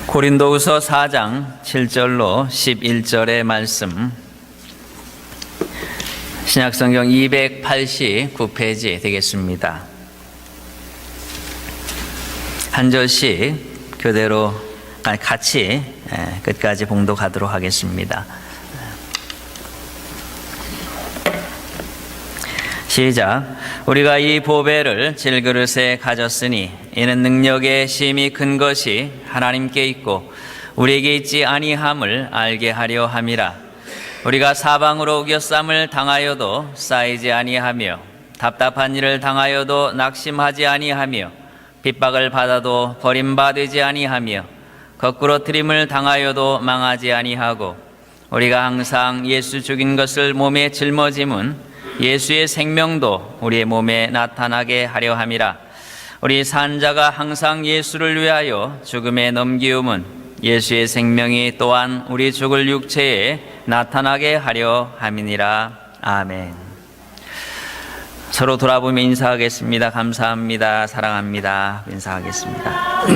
고린도후서 4장 7절로 11절의 말씀, 신약성경 289페이지 되겠습니다. 한 절씩 교대로 같이 끝까지 봉독하도록 하겠습니다. 시작. 우리가 이 보배를 질그릇에 가졌으니 이는 능력의 심히 큰 것이 하나님께 있고 우리에게 있지 아니함을 알게 하려 함이라. 우리가 사방으로 우겨쌈을 당하여도 쌓이지 아니하며 답답한 일을 당하여도 낙심하지 아니하며 핍박을 받아도 버림받지 아니하며 거꾸로 트림을 당하여도 망하지 아니하고 우리가 항상 예수 죽인 것을 몸에 짊어짐은 예수의 생명도 우리의 몸에 나타나게 하려 함이라. 우리 산자가 항상 예수를 위하여 죽음에 넘기움은 예수의 생명이 또한 우리 죽을 육체에 나타나게 하려 함이니라. 아멘. 서로 돌아보며 인사하겠습니다. 감사합니다. 사랑합니다. 인사하겠습니다.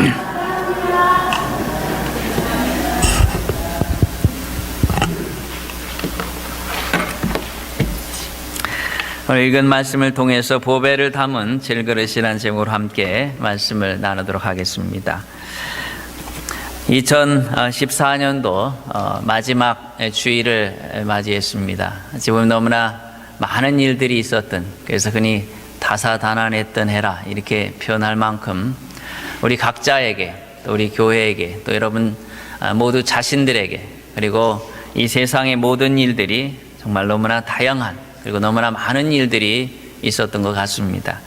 오늘 읽은 말씀을 통해서 보배를 담은 질그릇이라는 제목으로 함께 말씀을 나누도록 하겠습니다. 2014년도 마지막 주일을 맞이했습니다. 지금 너무나 많은 일들이 있었던, 그래서 흔히 다사다난했던 해라 이렇게 표현할 만큼 우리 각자에게, 또 우리 교회에게, 또 여러분 모두 자신들에게, 그리고 이 세상의 모든 일들이 정말 너무나 다양한, 그리고 너무나 많은 일들이 있었던 것 같습니다.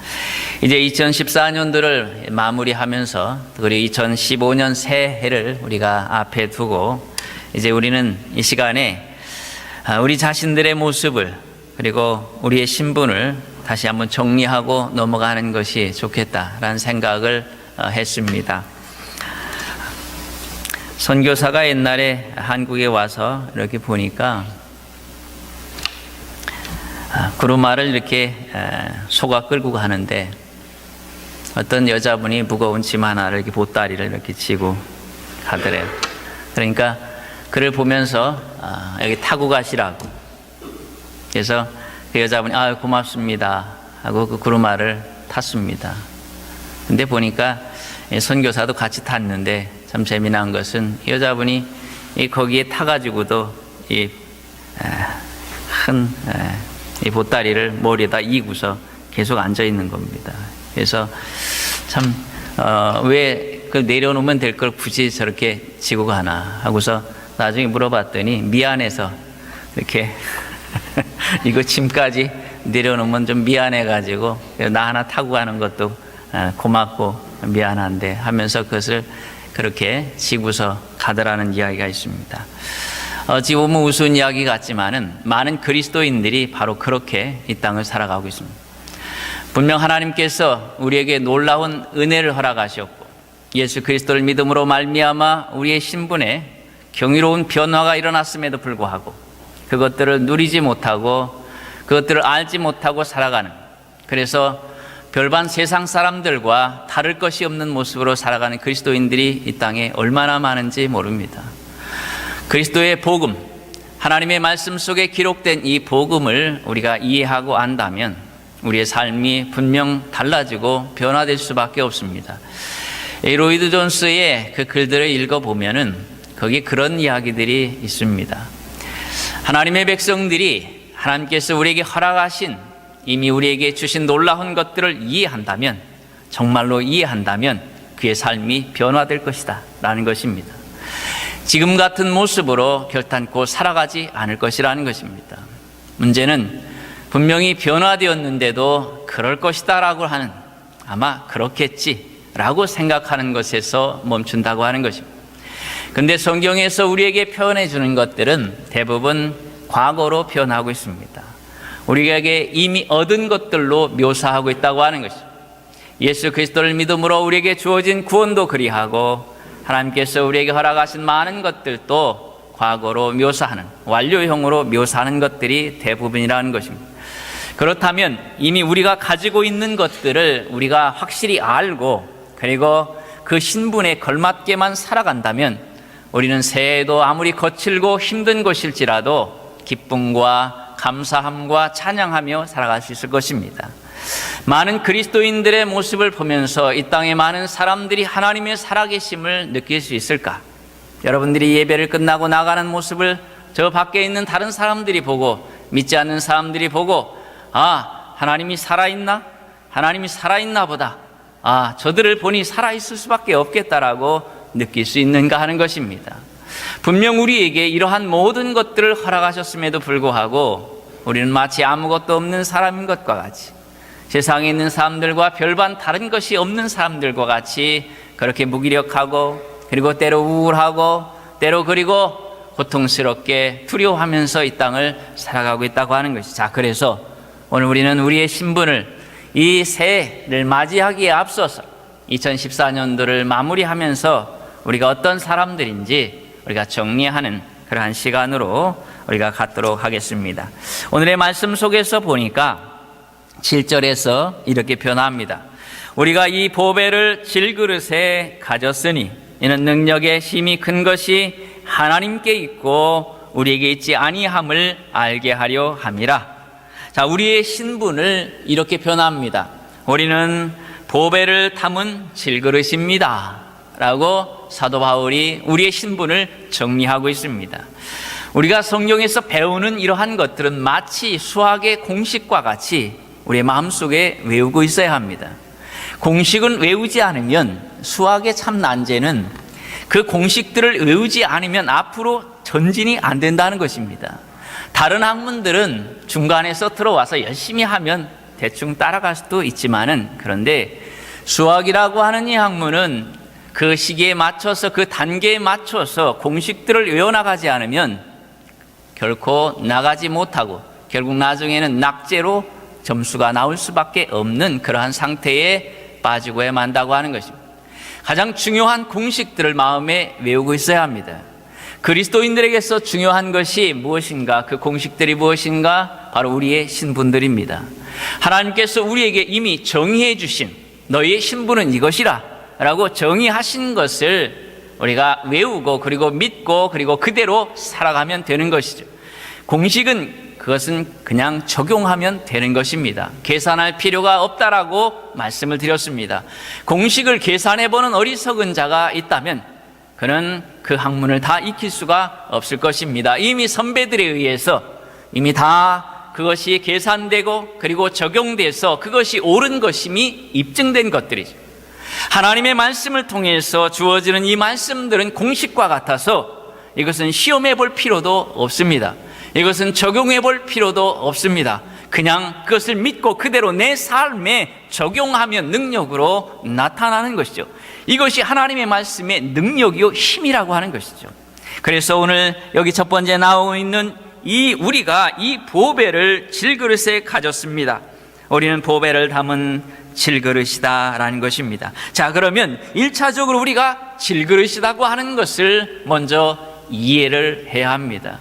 이제 2014년도를 마무리하면서 그리고 2015년 새해를 우리가 앞에 두고 이제 우리는 이 시간에 우리 자신들의 모습을, 그리고 우리의 신분을 다시 한번 정리하고 넘어가는 것이 좋겠다라는 생각을 했습니다. 선교사가 옛날에 한국에 와서 이렇게 보니까 구루마를 이렇게 소가 끌고 가는데 어떤 여자분이 무거운 짐 하나를 이렇게 보따리를 이렇게 지고 가더래요. 그러니까 그를 보면서 여기 타고 가시라고. 그래서 그 여자분이 고맙습니다 하고 그 구루마를 탔습니다. 근데 보니까 선교사도 같이 탔는데 참 재미난 것은 이 여자분이 거기에 타가지고도 이 보따리를 머리에다 이고서 계속 앉아 있는 겁니다. 그래서 참 왜 내려놓으면 될 걸 굳이 저렇게 지고 가나 하고서 나중에 물어봤더니 미안해서 이렇게 이거 짐까지 내려놓으면 좀 미안해가지고 나 하나 타고 가는 것도 고맙고 미안한데 하면서 그것을 그렇게 지고서 가더라는 이야기가 있습니다. 어찌 보면 우스운 이야기 같지만은 많은 그리스도인들이 바로 그렇게 이 땅을 살아가고 있습니다. 분명 하나님께서 우리에게 놀라운 은혜를 허락하셨고 예수 그리스도를 믿음으로 말미암아 우리의 신분에 경이로운 변화가 일어났음에도 불구하고 그것들을 누리지 못하고 그것들을 알지 못하고 살아가는, 그래서 별반 세상 사람들과 다를 것이 없는 모습으로 살아가는 그리스도인들이 이 땅에 얼마나 많은지 모릅니다. 그리스도의 복음, 하나님의 말씀 속에 기록된 이 복음을 우리가 이해하고 안다면 우리의 삶이 분명 달라지고 변화될 수밖에 없습니다. 로이드 존스의 그 글들을 읽어보면은 거기 그런 이야기들이 있습니다. 하나님의 백성들이 하나님께서 우리에게 허락하신, 이미 우리에게 주신 놀라운 것들을 이해한다면, 정말로 이해한다면 그의 삶이 변화될 것이다 라는 것입니다. 지금 같은 모습으로 결단코 살아가지 않을 것이라는 것입니다. 문제는 분명히 변화되었는데도 그럴 것이다 라고 하는, 아마 그렇겠지 라고 생각하는 것에서 멈춘다고 하는 것입니다. 그런데 성경에서 우리에게 표현해 주는 것들은 대부분 과거로 표현하고 있습니다. 우리에게 이미 얻은 것들로 묘사하고 있다고 하는 것입니다. 예수 그리스도를 믿음으로 우리에게 주어진 구원도 그리하고 하나님께서 우리에게 허락하신 많은 것들도 과거로 묘사하는, 완료형으로 묘사하는 것들이 대부분이라는 것입니다. 그렇다면 이미 우리가 가지고 있는 것들을 우리가 확실히 알고, 그리고 그 신분에 걸맞게만 살아간다면 우리는 새해도 아무리 거칠고 힘든 것일지라도 기쁨과 감사함과 찬양하며 살아갈 수 있을 것입니다. 많은 그리스도인들의 모습을 보면서 이 땅의 많은 사람들이 하나님의 살아계심을 느낄 수 있을까? 여러분들이 예배를 끝나고 나가는 모습을 저 밖에 있는 다른 사람들이 보고, 믿지 않는 사람들이 보고, 하나님이 살아있나? 하나님이 살아있나 보다. 저들을 보니 살아있을 수밖에 없겠다라고 느낄 수 있는가 하는 것입니다. 분명 우리에게 이러한 모든 것들을 허락하셨음에도 불구하고 우리는 마치 아무것도 없는 사람인 것과 같이, 세상에 있는 사람들과 별반 다른 것이 없는 사람들과 같이 그렇게 무기력하고, 그리고 때로 우울하고, 때로 그리고 고통스럽게 두려워하면서 이 땅을 살아가고 있다고 하는 것이죠. 자, 그래서 오늘 우리는 우리의 신분을 이 새해를 맞이하기에 앞서서 2014년도를 마무리하면서 우리가 어떤 사람들인지 우리가 정리하는 그러한 시간으로 우리가 갖도록 하겠습니다. 오늘의 말씀 속에서 보니까 7절에서 이렇게 표현합니다. 우리가 이 보배를 질그릇에 가졌으니 이는 능력의 힘이 큰 것이 하나님께 있고 우리에게 있지 아니함을 알게 하려 함이라. 자, 우리의 신분을 이렇게 표현합니다. 우리는 보배를 담은 질그릇입니다 라고 사도 바울이 우리의 신분을 정리하고 있습니다. 우리가 성경에서 배우는 이러한 것들은 마치 수학의 공식과 같이 우리의 마음속에 외우고 있어야 합니다. 공식은 외우지 않으면, 수학의 참 난제는 그 공식들을 외우지 않으면 앞으로 전진이 안 된다는 것입니다. 다른 학문들은 중간에서 들어와서 열심히 하면 대충 따라갈 수도 있지만은, 그런데 수학이라고 하는 이 학문은 그 시기에 맞춰서, 그 단계에 맞춰서 공식들을 외워나가지 않으면 결코 나가지 못하고 결국 나중에는 낙제로 점수가 나올 수밖에 없는 그러한 상태에 빠지고야 만다고 하는 것입니다. 가장 중요한 공식들을 마음에 외우고 있어야 합니다. 그리스도인들에게서 중요한 것이 무엇인가? 그 공식들이 무엇인가? 바로 우리의 신분들입니다. 하나님께서 우리에게 이미 정의해 주신 너희의 신분은 이것이라 라고 정의하신 것을 우리가 외우고, 그리고 믿고, 그리고 그대로 살아가면 되는 것이죠. 공식은 그것은 그냥 적용하면 되는 것입니다. 계산할 필요가 없다라고 말씀을 드렸습니다. 공식을 계산해보는 어리석은 자가 있다면 그는 그 학문을 다 익힐 수가 없을 것입니다. 이미 선배들에 의해서 이미 다 그것이 계산되고 그리고 적용돼서 그것이 옳은 것임이 입증된 것들이죠. 하나님의 말씀을 통해서 주어지는 이 말씀들은 공식과 같아서 이것은 시험해 볼 필요도 없습니다. 이것은 적용해 볼 필요도 없습니다. 그냥 그것을 믿고 그대로 내 삶에 적용하면 능력으로 나타나는 것이죠. 이것이 하나님의 말씀의 능력이요 힘이라고 하는 것이죠. 그래서 오늘 여기 첫 번째 나오고 있는 우리가 이 보배를 질그릇에 가졌습니다. 우리는 보배를 담은 질그릇이다라는 것입니다. 자, 그러면 1차적으로 우리가 질그릇이라고 하는 것을 먼저 이해를 해야 합니다.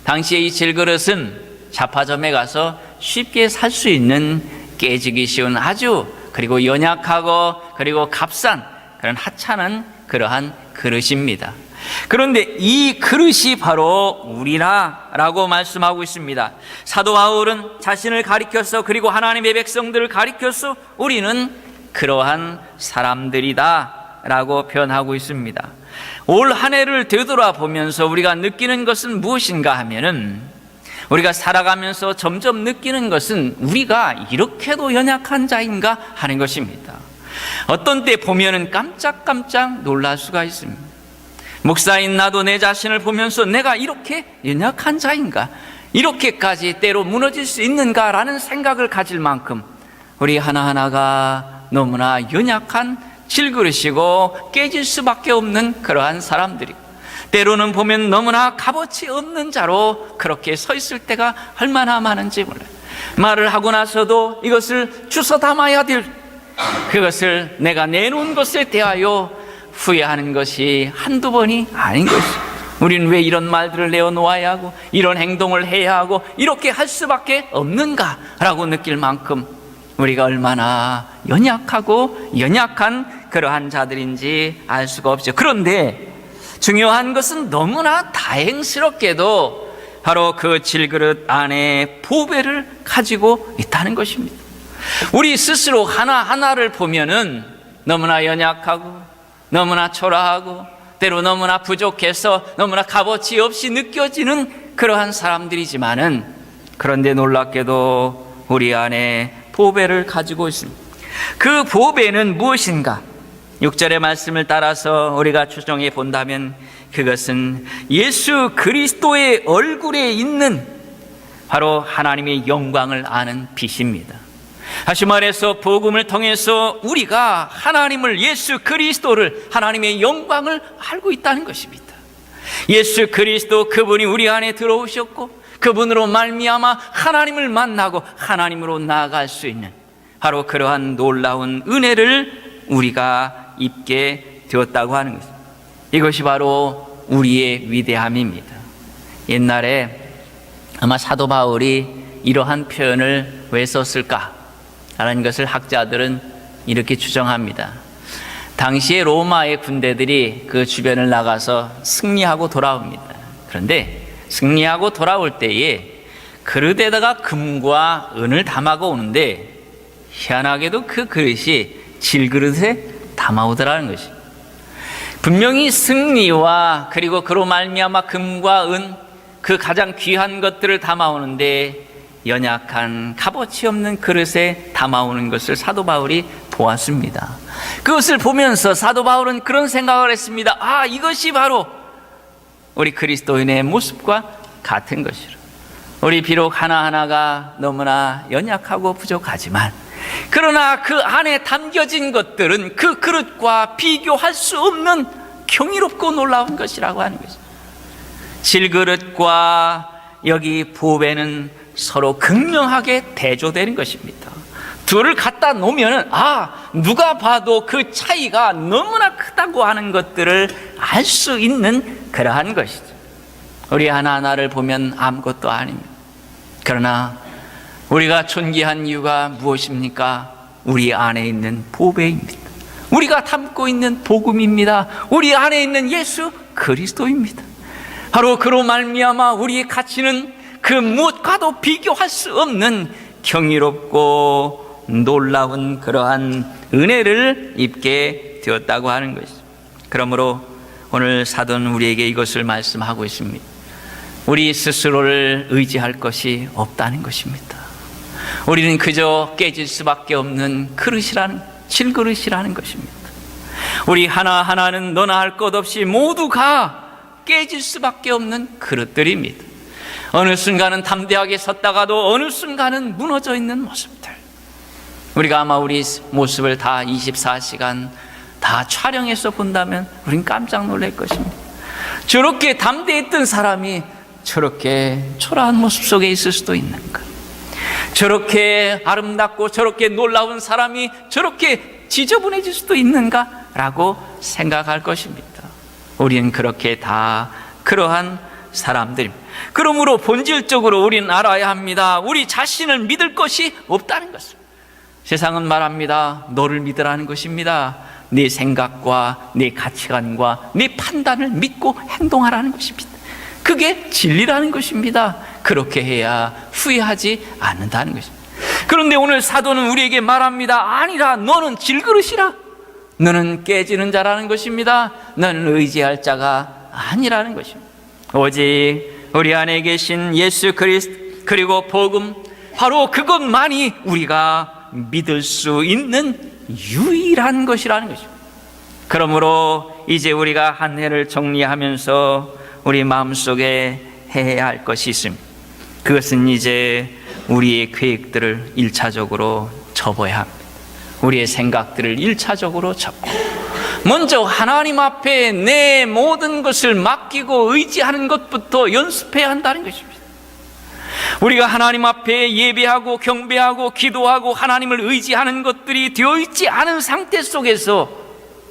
당시에 이 질그릇은 잡화점에 가서 쉽게 살 수 있는 깨지기 쉬운 아주 그리고 연약하고 그리고 값싼 그런 하찮은 그러한 그릇입니다. 그런데 이 그릇이 바로 우리라라고 말씀하고 있습니다. 사도 바울은 자신을 가리켜서 그리고 하나님의 백성들을 가리켜서 우리는 그러한 사람들이다 라고 표현하고 있습니다. 올 한 해를 되돌아보면서 우리가 느끼는 것은 무엇인가 하면은, 우리가 살아가면서 점점 느끼는 것은 우리가 이렇게도 연약한 자인가 하는 것입니다. 어떤 때 보면은 깜짝깜짝 놀랄 수가 있습니다. 목사인 나도 내 자신을 보면서 내가 이렇게 연약한 자인가, 이렇게까지 때로 무너질 수 있는가라는 생각을 가질 만큼 우리 하나하나가 너무나 연약한 질그릇이고 깨질 수밖에 없는 그러한 사람들이, 때로는 보면 너무나 값어치 없는 자로 그렇게 서 있을 때가 얼마나 많은지 몰라요. 말을 하고 나서도 이것을 주워 담아야 될 그것을 내가 내놓은 것에 대하여 후회하는 것이 한두 번이 아닌 것이죠. 우리는 왜 이런 말들을 내어놓아야 하고 이런 행동을 해야 하고 이렇게 할 수밖에 없는가라고 느낄 만큼 우리가 얼마나 연약하고 연약한 그러한 자들인지 알 수가 없죠. 그런데 중요한 것은 너무나 다행스럽게도 바로 그 질그릇 안에 보배를 가지고 있다는 것입니다. 우리 스스로 하나하나를 보면은 너무나 연약하고 너무나 초라하고 때로 너무나 부족해서 너무나 값어치 없이 느껴지는 그러한 사람들이지만은, 그런데 놀랍게도 우리 안에 보배를 가지고 있습니다. 그 보배는 무엇인가? 6절의 말씀을 따라서 우리가 추정해 본다면 그것은 예수 그리스도의 얼굴에 있는 바로 하나님의 영광을 아는 빛입니다. 다시 말해서 복음을 통해서 우리가 하나님을, 예수 그리스도를, 하나님의 영광을 알고 있다는 것입니다. 예수 그리스도, 그분이 우리 안에 들어오셨고 그분으로 말미암아 하나님을 만나고 하나님으로 나아갈 수 있는 바로 그러한 놀라운 은혜를 우리가 입게 되었다고 하는 것입니다. 이것이 바로 우리의 위대함입니다. 옛날에 아마 사도 바울이 이러한 표현을 왜 썼을까 라는 것을 학자들은 이렇게 추정합니다. 당시에 로마의 군대들이 그 주변을 나가서 승리하고 돌아옵니다. 그런데 승리하고 돌아올 때에 그릇에다가 금과 은을 담아고 오는데 희한하게도 그 그릇이 질그릇에 담아오더라는 것입니다. 분명히 승리와 그리고 그로 말미암아 금과 은, 그 가장 귀한 것들을 담아오는데 연약한 값어치 없는 그릇에 담아오는 것을 사도 바울이 보았습니다. 그것을 보면서 사도 바울은 그런 생각을 했습니다. 아, 이것이 바로 우리 그리스도인의 모습과 같은 것이라. 우리 비록 하나하나가 너무나 연약하고 부족하지만, 그러나 그 안에 담겨진 것들은 그 그릇과 비교할 수 없는 경이롭고 놀라운 것이라고 하는 것입니다. 질그릇과 여기 보배는 서로 극명하게 대조되는 것입니다. 둘을 갖다 놓으면 누가 봐도 그 차이가 너무나 크다고 하는 것들을 알 수 있는 그러한 것이죠. 우리 하나하나를 보면 아무것도 아닙니다. 그러나 우리가 존귀한 이유가 무엇입니까? 우리 안에 있는 보배입니다. 우리가 담고 있는 복음입니다. 우리 안에 있는 예수 그리스도입니다. 바로 그로 말미암아 우리의 가치는 그 무엇과도 비교할 수 없는 경이롭고 놀라운 그러한 은혜를 입게 되었다고 하는 것이죠. 그러므로 오늘 사도는 우리에게 이것을 말씀하고 있습니다. 우리 스스로를 의지할 것이 없다는 것입니다. 우리는 그저 깨질 수밖에 없는 그릇이라는, 질그릇이라는 것입니다. 우리 하나하나는 너나 할 것 없이 모두가 깨질 수밖에 없는 그릇들입니다. 어느 순간은 담대하게 섰다가도 어느 순간은 무너져 있는 모습들. 우리가 아마 우리 모습을 다 24시간 다 촬영해서 본다면 우린 깜짝 놀랄 것입니다. 저렇게 담대했던 사람이 저렇게 초라한 모습 속에 있을 수도 있는가? 저렇게 아름답고 저렇게 놀라운 사람이 저렇게 지저분해질 수도 있는가? 라고 생각할 것입니다. 우리는 그렇게 다 그러한 사람들입니다. 그러므로 본질적으로 우리는 알아야 합니다. 우리 자신을 믿을 것이 없다는 것을. 세상은 말합니다. 너를 믿으라는 것입니다. 네 생각과 네 가치관과 네 판단을 믿고 행동하라는 것입니다. 그게 진리라는 것입니다. 그렇게 해야 후회하지 않는다는 것입니다. 그런데 오늘 사도는 우리에게 말합니다. 아니라 너는 질그릇이라. 너는 깨지는 자라는 것입니다. 너는 의지할 자가 아니라는 것입니다. 오직 우리 안에 계신 예수 그리스도 그리고 복음, 바로 그것만이 우리가 믿을 수 있는 유일한 것이라는 것입니다. 그러므로 이제 우리가 한 해를 정리하면서 우리 마음속에 해야 할 것이 있습니다. 그것은 이제 우리의 계획들을 1차적으로 접어야 합니다. 우리의 생각들을 1차적으로 접고 먼저 하나님 앞에 내 모든 것을 맡기고 의지하는 것부터 연습해야 한다는 것입니다. 우리가 하나님 앞에 예배하고 경배하고 기도하고 하나님을 의지하는 것들이 되어 있지 않은 상태 속에서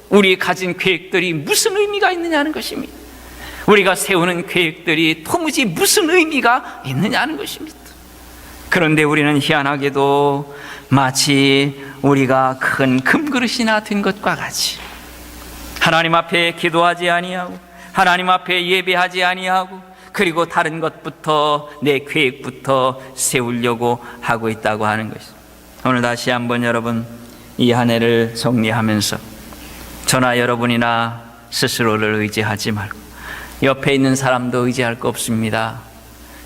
우리 가진 계획들이 무슨 의미가 있느냐는 것입니다. 우리가 세우는 계획들이 도무지 무슨 의미가 있느냐는 것입니다. 그런데 우리는 희한하게도 마치 우리가 큰 금그릇이나 든 것과 같이 하나님 앞에 기도하지 아니하고 하나님 앞에 예배하지 아니하고 그리고 다른 것부터 내 계획부터 세우려고 하고 있다고 하는 것입니다. 오늘 다시 한번 여러분 이 한 해를 정리하면서 저나 여러분이나 스스로를 의지하지 말고 옆에 있는 사람도 의지할 거 없습니다.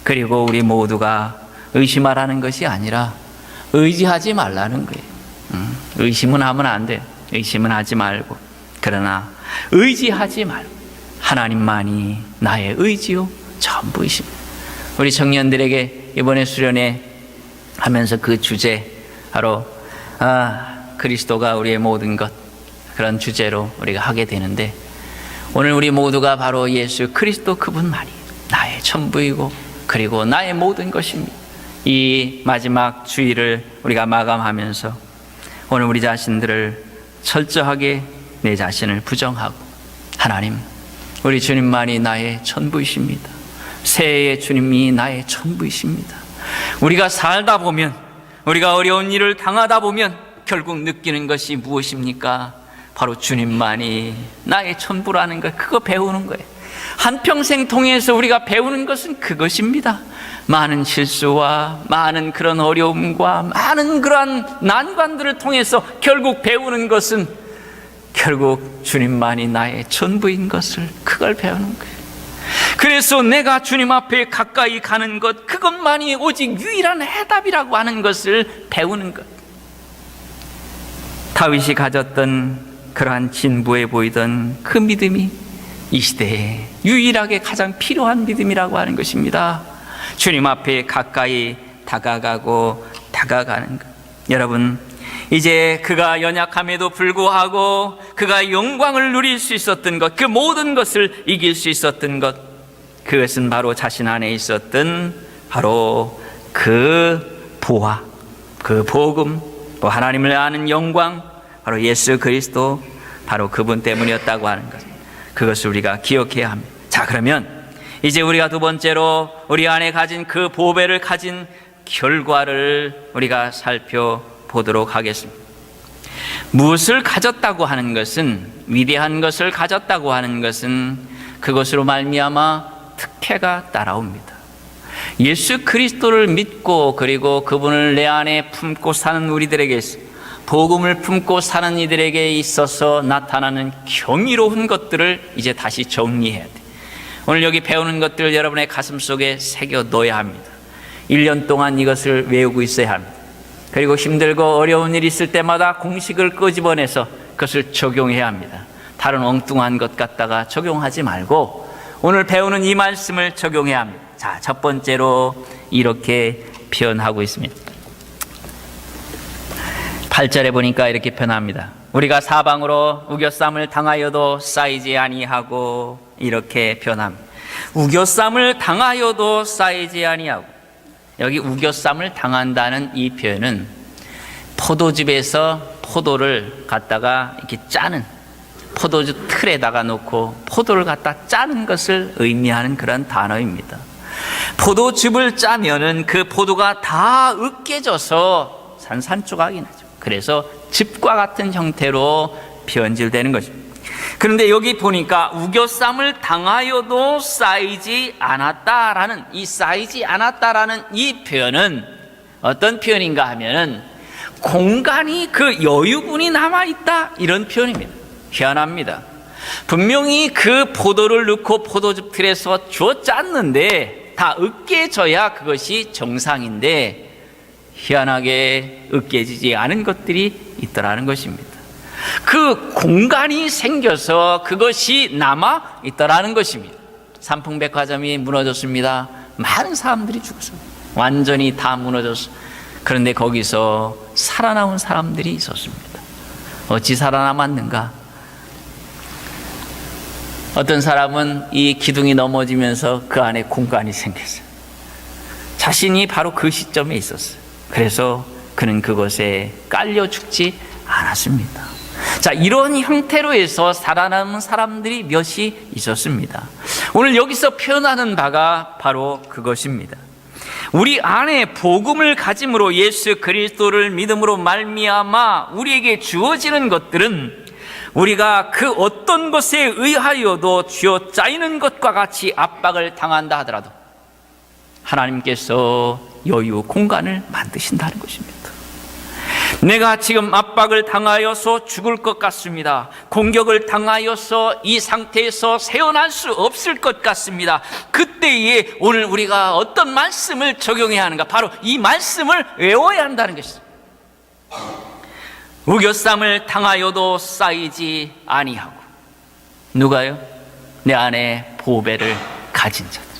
그리고 우리 모두가 의심하라는 것이 아니라 의지하지 말라는 거예요. 의심은 하면 안 돼. 의심은 하지 말고 그러나 의지하지 말고 하나님만이 나의 의지요 전부이십니다. 우리 청년들에게 이번에 수련회 하면서 그 주제 바로 그리스도가 우리의 모든 것 그런 주제로 우리가 하게 되는데 오늘 우리 모두가 바로 예수 그리스도 그분만이 나의 전부이고 그리고 나의 모든 것입니다. 이 마지막 주일을 우리가 마감하면서 오늘 우리 자신들을 철저하게 내 자신을 부정하고 하나님 우리 주님만이 나의 전부이십니다. 새해의 주님이 나의 전부이십니다. 우리가 살다 보면 우리가 어려운 일을 당하다 보면 결국 느끼는 것이 무엇입니까? 바로 주님만이 나의 전부라는 것, 그거 배우는 거예요. 한평생 통해서 우리가 배우는 것은 그것입니다. 많은 실수와 많은 그런 어려움과 많은 그러한 난관들을 통해서 결국 배우는 것은 결국 주님만이 나의 전부인 것을 그걸 배우는 거예요. 그래서 내가 주님 앞에 가까이 가는 것 그것만이 오직 유일한 해답이라고 하는 것을 배우는 것. 다윗이 가졌던 그러한 진부해 보이던 그 믿음이 이 시대에 유일하게 가장 필요한 믿음이라고 하는 것입니다. 주님 앞에 가까이 다가가고 다가가는 것. 여러분 이제 그가 연약함에도 불구하고 그가 영광을 누릴 수 있었던 것, 그 모든 것을 이길 수 있었던 것, 그것은 바로 자신 안에 있었던 바로 그 보화, 그 복음, 하나님을 아는 영광, 바로 예수 그리스도, 바로 그분 때문이었다고 하는 것. 그것을 우리가 기억해야 합니다. 자, 그러면 이제 우리가 두 번째로 우리 안에 가진 그 보배를 가진 결과를 우리가 살펴보도록 하겠습니다. 무엇을 가졌다고 하는 것은, 위대한 것을 가졌다고 하는 것은 그것으로 말미암아 특혜가 따라옵니다. 예수 그리스도를 믿고 그리고 그분을 내 안에 품고 사는 우리들에게, 복음을 품고 사는 이들에게 있어서 나타나는 경이로운 것들을 이제 다시 정리해야 돼. 오늘 여기 배우는 것들을 여러분의 가슴 속에 새겨 넣어야 합니다. 1년 동안 이것을 외우고 있어야 합니다. 그리고 힘들고 어려운 일이 있을 때마다 공식을 끄집어내서 그것을 적용해야 합니다. 다른 엉뚱한 것 갖다가 적용하지 말고 오늘 배우는 이 말씀을 적용해야 합니다. 자, 첫 번째로 이렇게 표현하고 있습니다. 8절에 보니까 이렇게 표현합니다. 우리가 사방으로 우겨쌈을 당하여도 쌓이지 아니하고, 이렇게 표현합니다. 우겨쌈을 당하여도 쌓이지 아니하고. 여기 우겨쌈을 당한다는 이 표현은 포도즙에서 포도를 갖다가 이렇게 짜는, 포도즙 틀에다가 놓고 포도를 갖다 짜는 것을 의미하는 그런 단어입니다. 포도즙을 짜면은 그 포도가 다 으깨져서 산산조각이 나죠. 그래서 즙과 같은 형태로 변질되는 것입니다. 그런데 여기 보니까 우겨쌈을 당하여도 쌓이지 않았다라는, 이 쌓이지 않았다라는 이 표현은 어떤 표현인가 하면은 공간이, 그 여유분이 남아있다, 이런 표현입니다. 희한합니다. 분명히 그 포도를 넣고 포도즙 틀에서 주어 짰는데 다 으깨져야 그것이 정상인데 희한하게 으깨지지 않은 것들이 있더라는 것입니다. 그 공간이 생겨서 그것이 남아 있더라는 것입니다. 삼풍백화점이 무너졌습니다. 많은 사람들이 죽었어요. 완전히 다 무너졌어. 그런데 거기서 살아남은 사람들이 있었습니다. 어찌 살아남았는가? 어떤 사람은 이 기둥이 넘어지면서 그 안에 공간이 생겼어요. 자신이 바로 그 시점에 있었어요. 그래서 그는 그것에 깔려 죽지 않았습니다. 자, 이런 형태로 해서 살아남은 사람들이 몇이 있었습니다. 오늘 여기서 표현하는 바가 바로 그것입니다. 우리 안에 복음을 가짐으로 예수 그리스도를 믿음으로 말미암아 우리에게 주어지는 것들은 우리가 그 어떤 것에 의하여도 쥐어짜이는 것과 같이 압박을 당한다 하더라도 하나님께서 여유 공간을 만드신다는 것입니다. 내가 지금 압박을 당하여서 죽을 것 같습니다. 공격을 당하여서 이 상태에서 새어날 수 없을 것 같습니다. 그때에 오늘 우리가 어떤 말씀을 적용해야 하는가? 바로 이 말씀을 외워야 한다는 것이죠. 우겨쌈을 당하여도 쌓이지 아니하고. 누가요? 내 안에 보배를 가진 자들.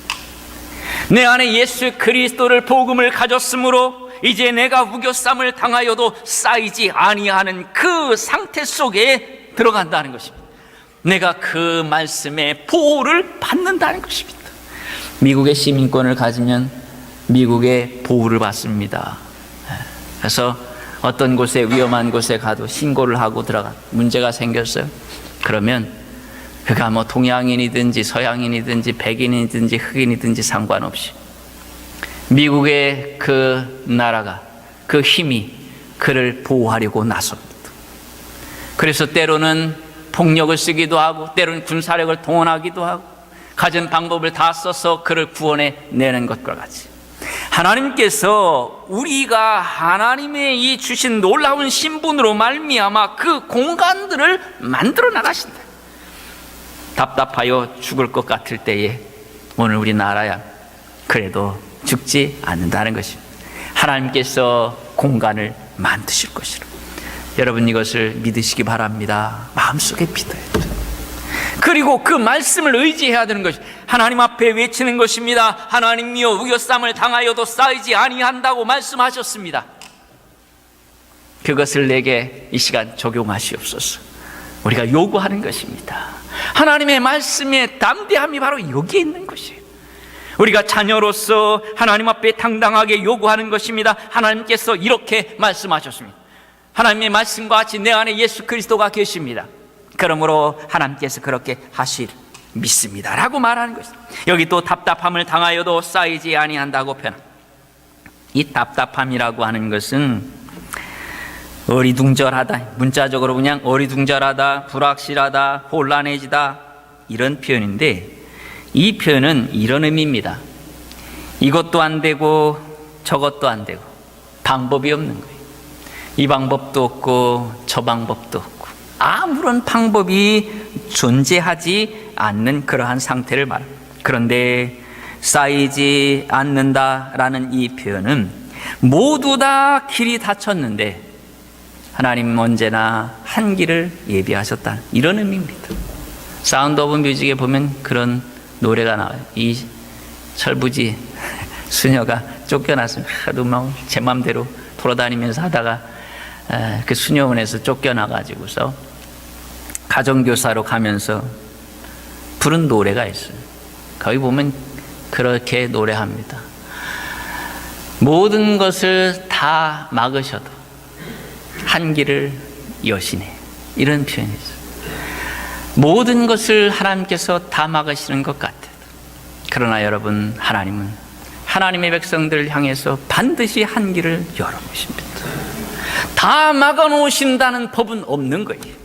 내 안에 예수 그리스도를 복음을 가졌으므로 이제 내가 우겨쌈을 당하여도 쌓이지 아니하는 그 상태 속에 들어간다는 것입니다. 내가 그 말씀의 보호를 받는다는 것입니다. 미국의 시민권을 가지면 미국의 보호를 받습니다. 그래서 어떤 곳에 위험한 곳에 가도 신고를 하고 들어가 문제가 생겼어요. 그러면 그가 뭐 동양인이든지 서양인이든지 백인이든지 흑인이든지 상관없이 미국의 그 나라가 그 힘이 그를 보호하려고 나섭니다. 그래서 때로는 폭력을 쓰기도 하고 때로는 군사력을 동원하기도 하고 가진 방법을 다 써서 그를 구원해 내는 것과 같이 하나님께서 우리가 하나님의 이 주신 놀라운 신분으로 말미암아 그 공간들을 만들어 나가신다. 답답하여 죽을 것 같을 때에 오늘 우리나라야 그래도 죽지 않는다는 것입니다. 하나님께서 공간을 만드실 것이라. 여러분 이것을 믿으시기 바랍니다. 마음속에 믿어야 돼요. 그리고 그 말씀을 의지해야 되는 것이 하나님 앞에 외치는 것입니다. 하나님이여 우겨쌈을 당하여도 쌓이지 아니한다고 말씀하셨습니다. 그것을 내게 이 시간 적용하시옵소서. 우리가 요구하는 것입니다. 하나님의 말씀의 담대함이 바로 여기에 있는 것이에요. 우리가 자녀로서 하나님 앞에 당당하게 요구하는 것입니다. 하나님께서 이렇게 말씀하셨습니다. 하나님의 말씀과 같이 내 안에 예수 그리스도가 계십니다. 그러므로 하나님께서 그렇게 하실 믿습니다 라고 말하는 것입니다. 여기 또 답답함을 당하여도 쌓이지 아니한다고 표현합니다. 이 답답함이라고 하는 것은 어리둥절하다, 문자적으로 그냥 어리둥절하다, 불확실하다, 혼란해지다 이런 표현인데 이 표현은 이런 의미입니다. 이것도 안 되고 저것도 안 되고 방법이 없는 거예요. 이 방법도 없고 저 방법도 없고 아무런 방법이 존재하지 않는 그러한 상태를 말합니다. 그런데 쌓이지 않는다라는 이 표현은 모두 다 길이 닫혔는데 하나님 언제나 한 길을 예비하셨다 이런 의미입니다. 사운드 오브 뮤직에 보면 그런 노래가 나와요. 이 철부지 수녀가 쫓겨났으면 하도 막 제 맘대로 돌아다니면서 하다가 그 수녀원에서 쫓겨나가지고서 가정교사로 가면서 부른 노래가 있어요. 거기 보면 그렇게 노래합니다. 모든 것을 다 막으셔도 한 길을 여시네 이런 표현이 있어요. 모든 것을 하나님께서 다 막으시는 것 같아요. 그러나 여러분 하나님은 하나님의 백성들을 향해서 반드시 한 길을 열어놓으십니다. 다 막아놓으신다는 법은 없는 거예요.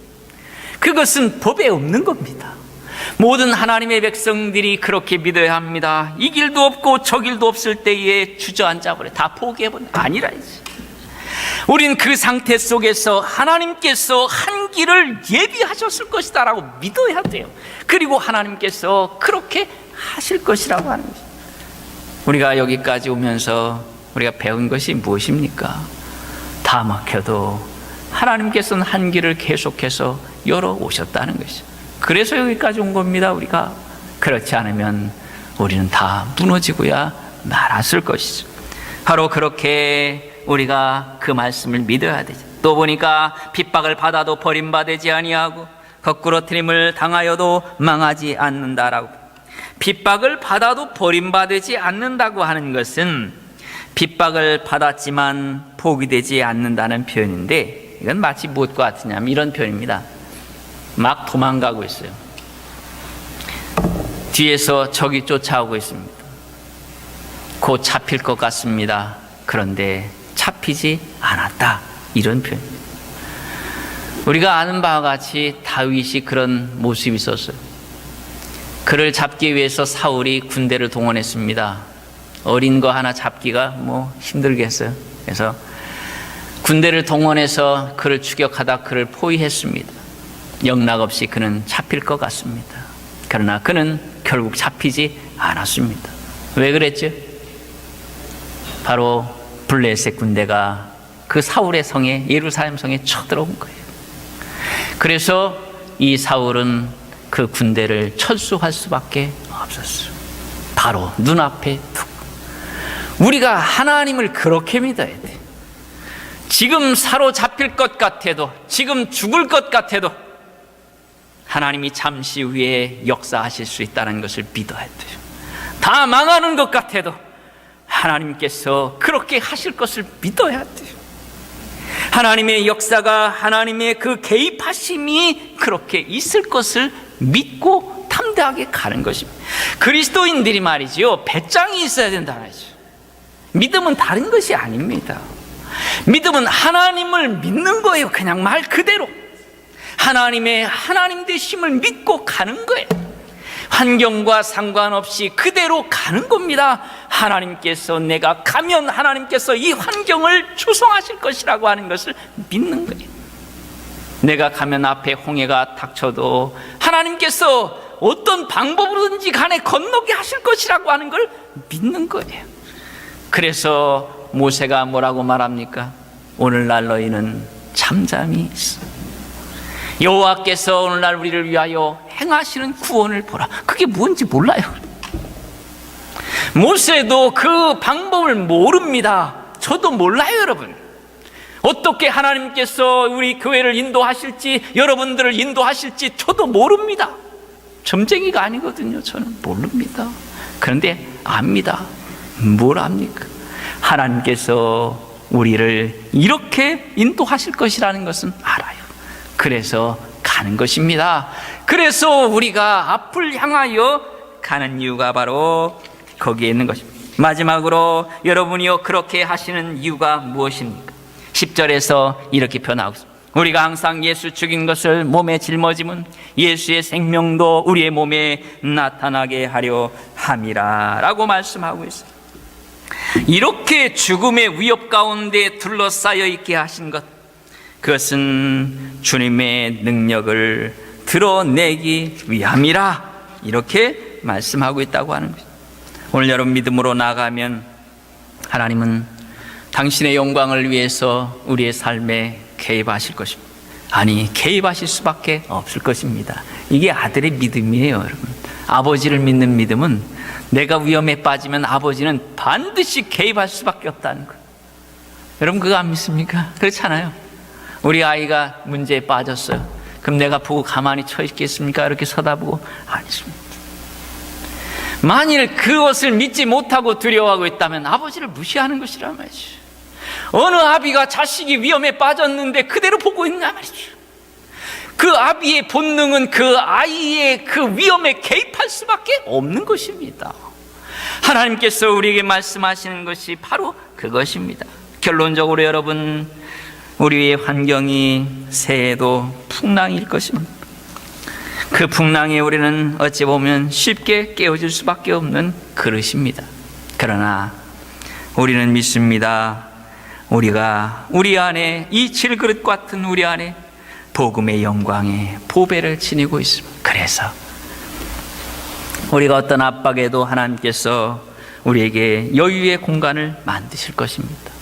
그것은 법에 없는 겁니다. 모든 하나님의 백성들이 그렇게 믿어야 합니다. 이 길도 없고 저 길도 없을 때에 주저앉아버려 다 포기해버려 아니라야지. 우린 그 상태 속에서 하나님께서 한 길을 예비하셨을 것이다 라고 믿어야 돼요. 그리고 하나님께서 그렇게 하실 것이라고 하는 거죠. 우리가 여기까지 오면서 우리가 배운 것이 무엇입니까? 다 막혀도 하나님께서는 한 길을 계속해서 열어오셨다는 것이죠. 그래서 여기까지 온 겁니다. 우리가 그렇지 않으면 우리는 다 무너지고야 말았을 것이죠. 바로 그렇게 우리가 그 말씀을 믿어야 되죠. 또 보니까 핍박을 받아도 버림받지 아니하고 거꾸러뜨림을 당하여도 망하지 않는다라고. 핍박을 받아도 버림받지 않는다고 하는 것은 핍박을 받았지만 포기되지 않는다는 표현인데 이건 마치 무엇과 같으냐면 이런 표현입니다. 막 도망가고 있어요. 뒤에서 적이 쫓아오고 있습니다. 곧 잡힐 것 같습니다. 그런데 잡히지 않았다. 이런 표현. 우리가 아는 바와 같이 다윗이 그런 모습이 있었어요. 그를 잡기 위해서 사울이 군대를 동원했습니다. 어린 거 하나 잡기가 힘들겠어요. 그래서 군대를 동원해서 그를 추격하다 그를 포위했습니다. 영락없이 그는 잡힐 것 같습니다. 그러나 그는 결국 잡히지 않았습니다. 왜 그랬죠? 바로 블레셋 군대가 그 사울의 성에, 예루살렘 성에 쳐들어온 거예요. 그래서 이 사울은 그 군대를 철수할 수밖에 없었어요. 바로 눈앞에 두고. 우리가 하나님을 그렇게 믿어야 돼. 지금 사로잡힐 것 같아도, 지금 죽을 것 같아도 하나님이 잠시 후에 역사하실 수 있다는 것을 믿어야 돼요. 다 망하는 것 같아도 하나님께서 그렇게 하실 것을 믿어야 돼요. 하나님의 역사가, 하나님의 그 개입하심이 그렇게 있을 것을 믿고 담대하게 가는 것입니다. 그리스도인들이 말이죠, 배짱이 있어야 된다는 거죠. 믿음은 다른 것이 아닙니다. 믿음은 하나님을 믿는 거예요. 그냥 말 그대로 하나님의 하나님 되심을 믿고 가는 거예요. 환경과 상관없이 그대로 가는 겁니다. 하나님께서, 내가 가면 하나님께서 이 환경을 조성하실 것이라고 하는 것을 믿는 거예요. 내가 가면 앞에 홍해가 닥쳐도 하나님께서 어떤 방법으로든지 간에 건너게 하실 것이라고 하는 걸 믿는 거예요. 그래서 모세가 뭐라고 말합니까? 오늘날 너희는 잠잠히 있어. 여호와께서 오늘날 우리를 위하여 행하시는 구원을 보라. 그게 뭔지 몰라요. 모세도 그 방법을 모릅니다. 저도 몰라요, 여러분. 어떻게 하나님께서 우리 교회를 인도하실지, 여러분들을 인도하실지 저도 모릅니다. 점쟁이가 아니거든요. 저는 모릅니다. 그런데 압니다. 뭘 압니까? 하나님께서 우리를 이렇게 인도하실 것이라는 것은 알아요. 그래서 가는 것입니다. 그래서 우리가 앞을 향하여 가는 이유가 바로 거기에 있는 것입니다. 마지막으로 여러분이요, 그렇게 하시는 이유가 무엇입니까? 10절에서 이렇게 표현하고 있습니다. 우리가 항상 예수 죽인 것을 몸에 짊어짐은 예수의 생명도 우리의 몸에 나타나게 하려 함이라 라고 말씀하고 있어요. 이렇게 죽음의 위협 가운데 둘러싸여 있게 하신 것, 그것은 주님의 능력을 드러내기 위함이라, 이렇게 말씀하고 있다고 하는 것입니다. 오늘 여러분 믿음으로 나아가면 하나님은 당신의 영광을 위해서 우리의 삶에 개입하실 것입니다. 아니, 개입하실 수밖에 없을 것입니다. 이게 아들의 믿음이에요, 여러분. 아버지를 믿는 믿음은 내가 위험에 빠지면 아버지는 반드시 개입할 수밖에 없다는 거예요. 여러분 그거 안 믿습니까? 그렇잖아요. 우리 아이가 문제에 빠졌어요. 그럼 내가 보고 가만히 쳐 있겠습니까? 이렇게 쳐다보고? 아니십니다. 만일 그것을 믿지 못하고 두려워하고 있다면 아버지를 무시하는 것이란 말이죠. 어느 아비가 자식이 위험에 빠졌는데 그대로 보고 있냐 말이죠. 그 아비의 본능은 그 아이의 그 위험에 개입할 수밖에 없는 것입니다. 하나님께서 우리에게 말씀하시는 것이 바로 그것입니다. 결론적으로 여러분, 우리의 환경이 새해에도 풍랑일 것입니다. 그 풍랑에 우리는 어찌 보면 쉽게 깨어질 수밖에 없는 그릇입니다. 그러나 우리는 믿습니다. 우리가 우리 안에, 이 질그릇 같은 우리 안에 복음의 영광의 보배를 지니고 있습니다. 그래서 우리가 어떤 압박에도 하나님께서 우리에게 여유의 공간을 만드실 것입니다.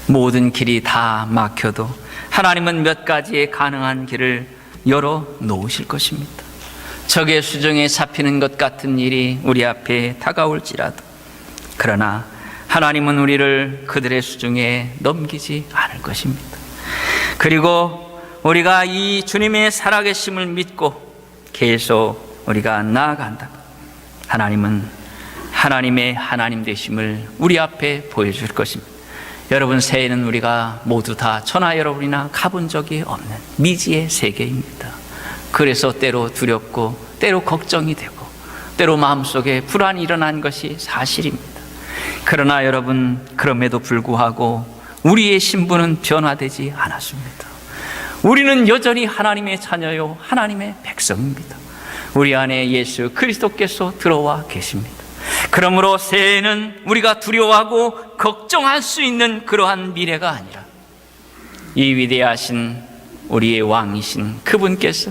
모든 길이 다 막혀도 하나님은 몇 가지의 가능한 길을 열어 놓으실 것입니다. 적의 수중에 잡히는 것 같은 일이 우리 앞에 다가올지라도, 그러나 하나님은 우리를 그들의 수중에 넘기지 않을 것입니다. 그리고 우리가 이 주님의 살아계심을 믿고 계속 우리가 나아간다, 하나님은 하나님의 하나님 되심을 우리 앞에 보여줄 것입니다. 여러분, 새해는 우리가 모두 다 저나 여러분이나 가본 적이 없는 미지의 세계입니다. 그래서 때로 두렵고 때로 걱정이 되고 때로 마음속에 불안이 일어난 것이 사실입니다. 그러나 여러분, 그럼에도 불구하고 우리의 신분은 변화되지 않았습니다. 우리는 여전히 하나님의 자녀요, 하나님의 백성입니다. 우리 안에 예수 그리스도께서 들어와 계십니다. 그러므로 새해에는 우리가 두려워하고 걱정할 수 있는 그러한 미래가 아니라 이 위대하신 우리의 왕이신 그분께서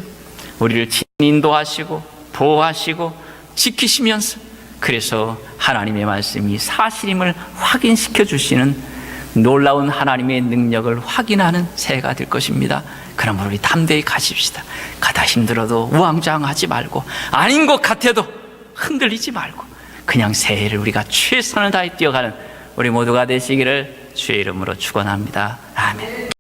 우리를 인도하시고 보호하시고 지키시면서, 그래서 하나님의 말씀이 사실임을 확인시켜 주시는 놀라운 하나님의 능력을 확인하는 새해가 될 것입니다. 그러므로 우리 담대히 가십시다. 가다 힘들어도 우왕좌왕하지 말고, 아닌 것 같아도 흔들리지 말고 그냥 새해를 우리가 최선을 다해 뛰어가는 우리 모두가 되시기를 주의 이름으로 축원합니다. 아멘.